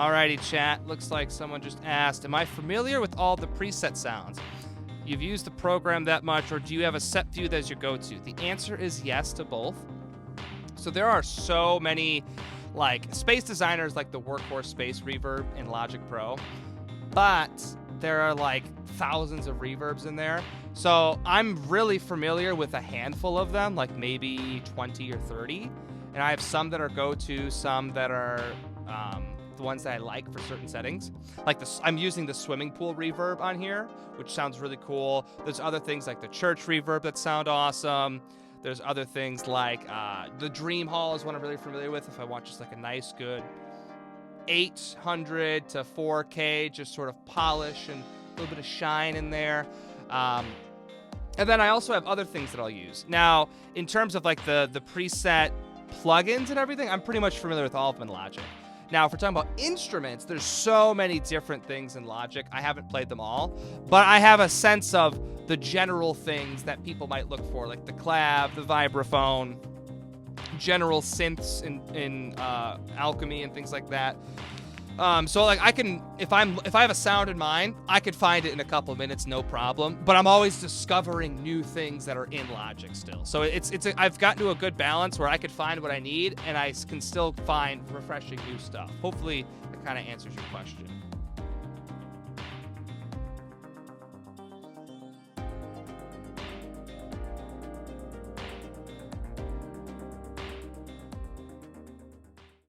Alrighty, chat. Looks like someone just asked, am I familiar with all the preset sounds? You've used the program that much, or do you have a set few that's your go-to? The answer is yes to both. So there are so many, like, space designers like the Workhorse Space Reverb in Logic Pro, but there are like thousands of reverbs in there. So I'm really familiar with a handful of them, like maybe 20 or 30. And I have some that are go-to, some that are the ones that I like for certain settings. Like this, I'm using the swimming pool reverb on here, which sounds really cool. There's other things like the church reverb that sound awesome. There's other things like the Dream Hall is one I'm really familiar with. If I want just like a nice, good 800 to 4K, just sort of polish and a little bit of shine in there. And then I also have other things that I'll use. Now, in terms of like the preset plugins and everything, I'm pretty much familiar with all of them in Logic. Now, if we're talking about instruments, there's so many different things in Logic. I haven't played them all, but I have a sense of the general things that people might look for, like the clav, the vibraphone, general synths in Alchemy and things like that. So like I can, if I have a sound in mind, I could find it in a couple of minutes, no problem. But I'm always discovering new things that are in Logic still. So I've gotten to a good balance where I could find what I need, and I can still find refreshing new stuff. Hopefully, that kind of answers your question.